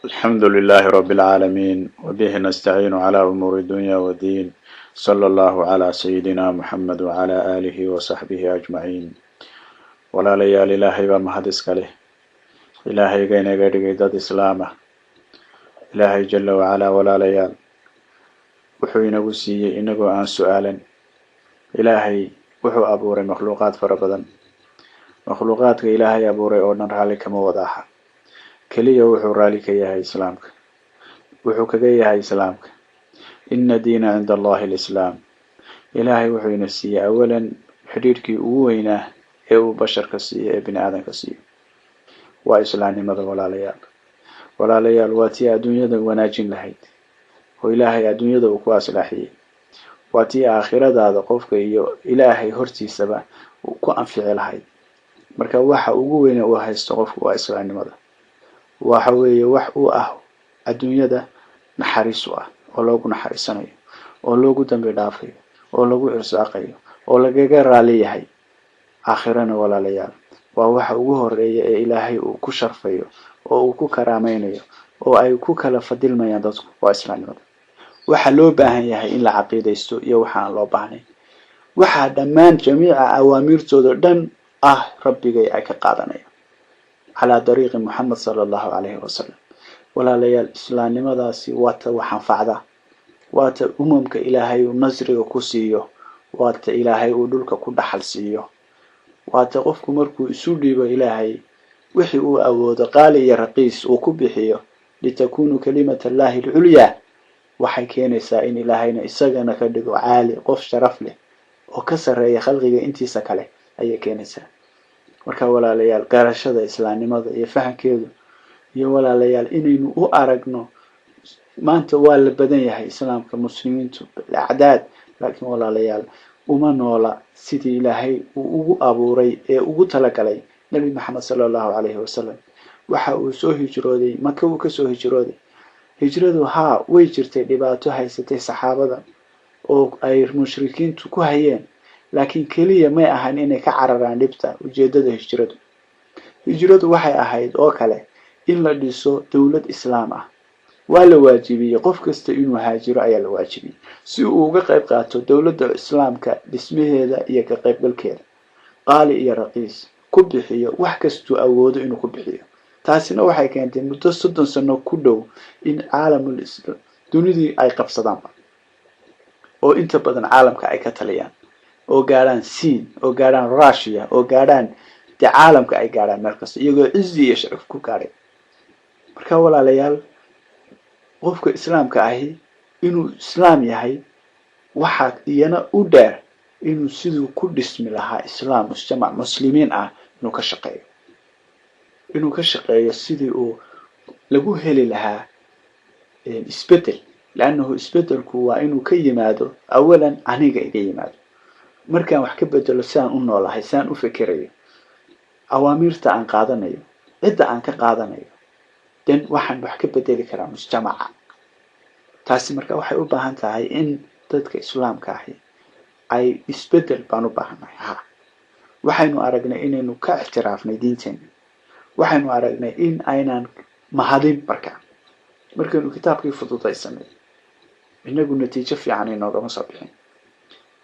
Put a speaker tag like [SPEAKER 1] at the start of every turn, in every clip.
[SPEAKER 1] الحمد لله رب العالمين وبه نستعين على أمور الدنيا والدين صلى الله على سيدنا محمد وعلى آله وصحبه أجمعين ولا ليال إلهي بمهدس كله إلهي قين قدق داد إسلامه إلهي جل وعلا ولا ليال وحوين قسي إنه عن سؤالا إلهي وحو أبوري مخلوقات فربدا مخلوقات إلهي أبوري أولنا رالك موضاحا كليا وحو رالك يا إسلامك وحو كذا إسلامك إن دين عند الله الإسلام إلهي وحو ينسي أولا حريرك أوينه أو بشر كسي ابن آدم كسي وإسلام ماذا ولا ليال واتي الدنيا وناجين لهيد وإلهي الدنيا وكواس لحي واتي آخرة هذا قفك إلهي هرتي سبا وكو أنفع لهيد مركا waxa ugu weyn oo haysto qofku waa islaamnimada waxa weeye wax uu ah adduunyada naxariis ah oo loogu naxariisanayo oo loogu dambi dhaafayo oo lagu irsaaqayo oo lagaga raali yahay aakhirana walaalayaal waa waxa ugu horeeya ee Ilaahay uu ku sharfayo oo uu ku karaamaynayo oo ay ku kala fadilmayaan dadku waa islaamnimada waxa loo baahan yahay in la caqiideysto iyo waxa aan loo baahnayn waxa dhammaan jamiica awaamirtooda dhan ربي أي كقادني على طريق محمد صلى الله عليه وسلم ولا ليال إسلام لماذا سي وات وحنفعده وات أممك إلهي ونزرك كسيه وات إلهي ودلك كل حلسيه وات قفك مركو يسولي بإلهي وحي أود قال يا رقيس وكبحيه لتكون كلمة الله العليا وحي كان سائن إلهينا إساقنا كدق عالي قف شرف له وكسر يا خلقك انتي سكله أي كنيسة marka walaalayaal garashada islaamnimada iyo fahankeedu iyo walaalayaal inaynu u aragno maanta waa la badan yahay islaamka muslimiintu acdaad laakiin walaalayaal uma noola sidii Ilaahay uu ugu abuuray ee ugu talagalay nabi maxamed sallallahu alayhi wasallam waxa uu soo hijrooday marka uu ka soo hijrooday hijradu way jirtay dhibaato haysatay saxaabada oo ay mushrikiintu ku hayeen laakiin kaliya ma ahan inay ka cararaan dhibta ujeedada hijradu waxay ahayd oo kale in la dhiso dawlad islaam ah waa la waajibiyay qof kasta inuu haajiro ayaa la waajibiyay si uu uga qayb qaato dawladda islaamka dhismaheeda iyo ka qaybgalkeeda qaali iyo raqiis ku bixiyo wax kasto awoodo inuu ku bixiyo taasina waxay keentay muddo 30 sano ku dhow in caalamul islaam dunidii ay qabsadaan oo inta badan caalamka ay ka taliyaan oo gaaraan Siin oo gaaraan Russia oo gaaraan caalamka ay gaaraan markaas iyagoo izzi iyo sharaf ku gaaray marka walaalayaal qofka islaamka ahi inuu islaam yahay waxa iyana u dheer inuu sidoo ku dhismi lahaa islaam mujtamac muslimiin ah inuu ka shaqeeyo sidii uu lagu heli lahaa isbedel laanahu isbedelku waa inuu ka yimaado awalan aniga iga yimaado markaan wax ka bedelo saan u noolahay saan u fikirayo awaamirta aan qaadanayo cidda aan ka qaadanayo dan waxaan wax ka bedeli karaa mujtamaca taasi marka waxay u baahan tahay in dadka islaamka ahi ay isbedel baan u baahanahay waxaynu aragnay inaynu ka ixtiraafnay diinteena waxaynu aragnay in aynaan mahadin markaynu kitaabkii fududaysanay inagu natiijo fiican inooga soo bixin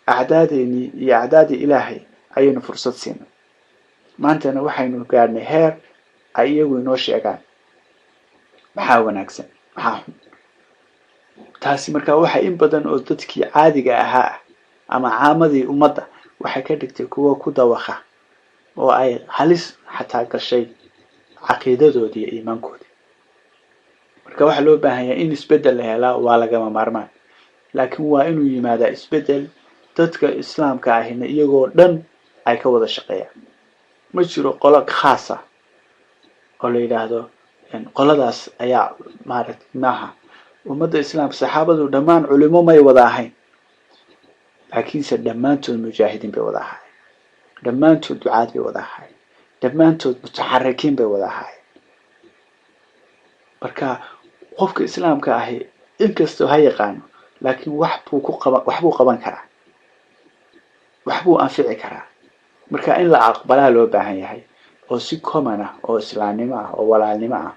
[SPEAKER 1] أعدادني يا أعداد إلهي أينا فرصة سين ما أنتنا وحين قارن هير أيوة نوشي أكان محاونا أكسن محاهم تاسي مركا وحي إن بدن أردتكي عادي أها أما عامدي أمضى وحي كدكتي كوا كودا وخا وأي حلس حتى كالشيء عقيدته دي إيمان كودي مركا وحي لو باهي إن اسبدل لها لا وعلى قام مارمان لكن هو إنه يمادا اسبدل dadka islaamka ahina iyagoo dhan ay ka wada shaqeeyaan ma jiro qolo khaas ah oo la yiraahdo qoladaas ayaa maaha ummadda islaamka saxaabadu dhamaan culimo may wada ahayn laakiin se dhamaantood mujaahidiin bay wada ahaayeen dhamaantood ducaad bay wada ahaayeen dhamaantood mutaxarrikiin bay wada ahaayeen marka qofka islaamka ahi inkastoo ha yaqaan laakiin wax buu qaban karaa waxbuu anfici karaa marka in la aqbalaa loo baahan yahay oo si common ah oo islaamnimo ah oo walaalnimo ah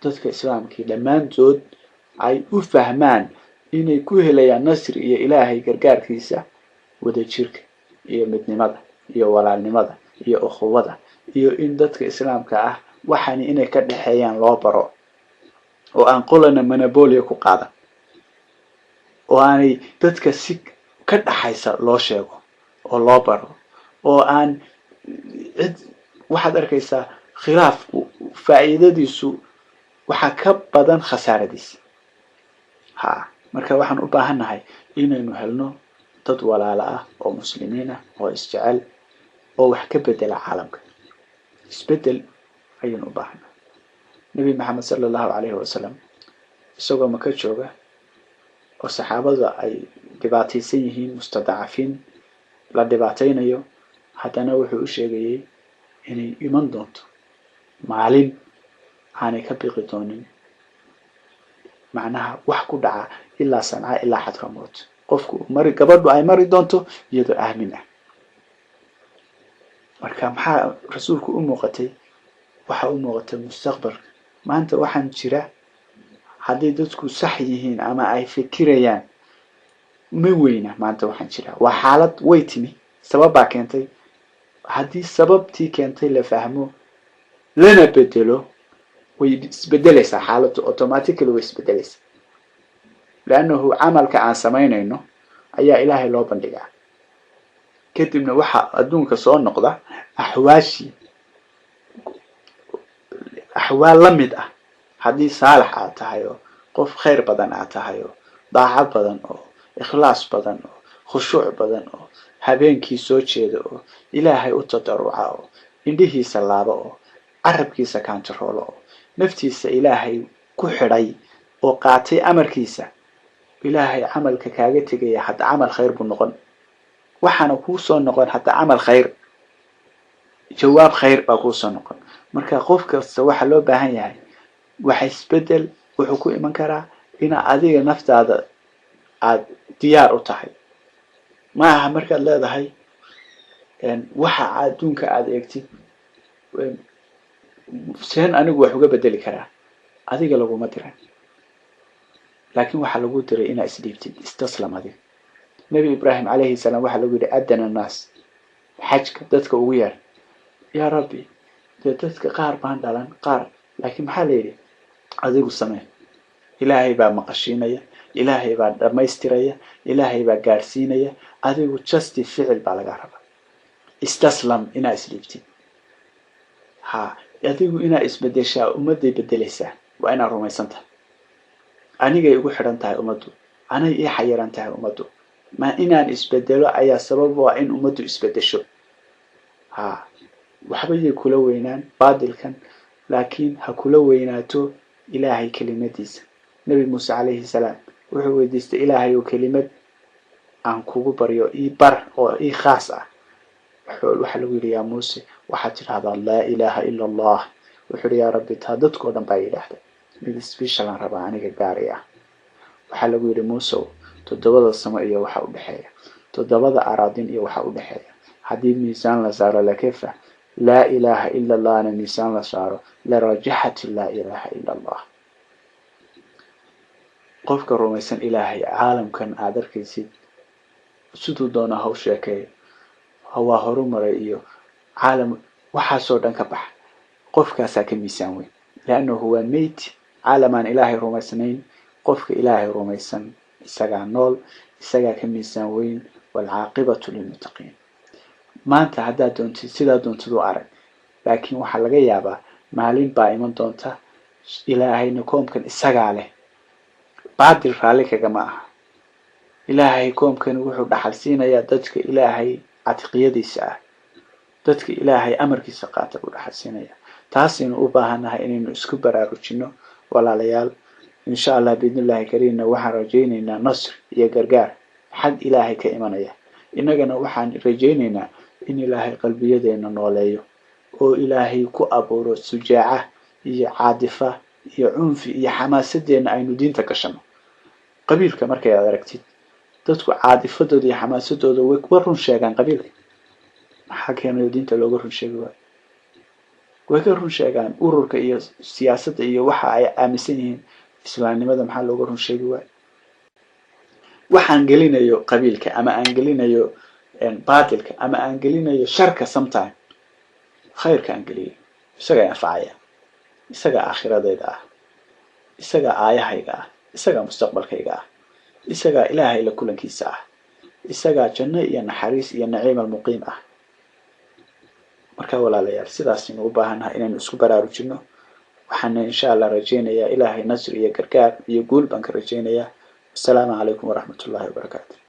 [SPEAKER 1] dadka islaamkii dhammaantood ay u fahmaan inay ku helayaan nasri iyo ilaahay gargaarkiisa wadajirka iyo midnimada iyo walaalnimada iyo ukhuwada iyo in dadka islaamka ah waxaan inay ka dhaxeeyaan loo baro oo aan qolana monopoly ku qaadan oo aanay dadka si ka dhaxaysa loo sheego oo loo baro oo aan waxaad arkaysaa khilaafku faa'iidadiisu waxa ka badan khasaaradiisa marka waxaan u baahannahay inaynu helno dad walaalo ah oo muslimiin ah oo isjecel oo wax ka bedela caalamka isbedel ayaynu u baahannahay nabi maxamed sallallahu alayhi wasallam isagoo maka jooga oo saxaabada ay dhibaataysan yihiin mustadcafiin la dhibaataynayo haddana wuxuu u sheegayay inay iman doonto maalin aanay ka biqi doonin macnaha wax ku dhaca ilaa sanca ilaa xadramut qofku gabadhu ay mari doonto iyadoo aamin ah marka maxaa rasuulku u muuqatay waxa u muuqatay mustaqbalka maanta waxaan jira haddii dadku sax yihiin ama ay fikirayaan ma weyna maanta waxaan jira waa xaalad way timi sabab baa keentay haddii sababtii keentay la fahmo lana bedelo way isbedelaysaa xaaladdu automatically way isbedelaysaa لأنه عمل كأن سمينه أي إلهي لو بندقه كتبنا وحى أدونك صور نقطة أحوال لمدة حديث صالح عتاهيو قف خير بدن عتاهيو ضاعت بدن أو إخلاص بدن أو خشوع بدن أو هبينكي سوتشيد أو إلهي أتضرع أو إنده سلابة أو عربكي سكانترول أو نفتيس إلهي كحري أو قاتي أمركيسة إلهي عمل كاجتك حتى عمل خير بالنقل وحنا كوسون نقول حتى عمل خير جواب خير بكوسون نقول مركا قفك السواح لو باهن يعني وحيسبدل وحكو إيمان كرا إن عادية نفط هذا عاد ديار وتحي ما مركا لا ده هاي يعني وح عادونك عاد يكتي سهل أنا وحكو بدل كرا عادية لو ما ترى لكن waxa lagu diray ina isdiibtid istaslamadi nabi ibrahim alayhi salam waxa lagu yiri adana nas hajka dadka ugu yar ya rabbi dadka qaar baan dhalan qaar laakiin waxa leeyahay adigu samee ilaahay baa maqashinaya ilaahay baa dhameystiraya ilaahay baa gaarsiinaya adigu just ficil baa laga rabaa istaslam ina isdiibtid adigu ina isbedeshaa ummaday bedelaysaa waa ina rumaysantaa aniga igu xiran tahay umadu anay ii xayiran tahay umadu ma inaan isbedelo ayaa sabab waa in umadu isbedesho waxba ay kula weynaan baadilkan laakiin ha kula weynaato ilaahay kelimadiisa nabi muuse alayhi salaam wuxuu weydiistay ilaahay oo kelimad aan kugu baryo ii bar oo ii khaas ah waxa lagu yiri yaa muuse waxa tiraahdaa la ilaaha illa allah wuxuu yaa rabbi taa dadkoo dhan baa yiraahday mid special aan rabaa aniga gaariya waxa lagu yiri Muuse todobada sama iyo waxa u dhaxeeya todobada araadin iyo waxa u dhaxeeya hadii miisaan la saaro la kafa la ilaha illa allah na miisaan la saaro la rajahat la ilaha illa allah qofka rumaysan ilaahay caalamkan aad arkaysid sidoo doona hawsheekay hawa horumaray iyo caalam waxa soo dhan ka bax qofkaas ka miisaan weyn لأنه هو ميت عالمان إلهي رميسنين قفك إلهي رميسن إساقا نول إساقا كميسان وين والعاقبة للمتقين ما أنت هدا دونتي سيدا دونتي دو أرق لكن وحلقا يابا مالين بايمان دونتا إلهي نكوم كان إساقا عليه بعد الفعليك يا جماعة إلهي كوم كان وحو دحلسين يا دادك إلهي عتقية دي ساعة دادك إلهي أمركي ساقاتك ودحلسين يا taasina u baahanahay inaynu isku baraarujino walaalayaal insha Allah biidnillaahi kariina waxaan rajaynaynaa nasr iyo gargaar xag ilaahay ka imanaya inagana waxaan rajaynaynaa in ilaahay qalbiyadeena nooleeyo oo ilaahay ku abuuro sujaaca iyo caadifa iyo cunfi iyo xamaasadeena aynu diinta gashano qabiilka markay aad aragtid dadku caadifadooda iyo xamaasadooda way ku run sheegan qabiilka maxaa keenay diinta looga run sheego way ka run sheegaan ururka iyo siyaasadda iyo waxa ay aaminsan yihiin islaamnimada maxaa looga run sheegi waay waxaan gelinayo qabiilka ama aan gelinayo baatilka ama aan gelinayo sharka sometime khayrka aan geliyo isaga anfacaya isaga aakhiradeeda ah isaga aayahayga ah isaga mustaqbalkayga ah isaga ilaahay la kulankiisa ah isaga janno iyo naxariis iyo naciim almuqiim ah marka walaalayaal sidaasina u baahanahay inaynu isku baraarujino waxaan insha Allah rajaynayaa ilaahay nasr iyo gargaar iyo guul baan ka rajaynayaa. Assalaamu calaykum waraxmatullaahi wabarakaatuh.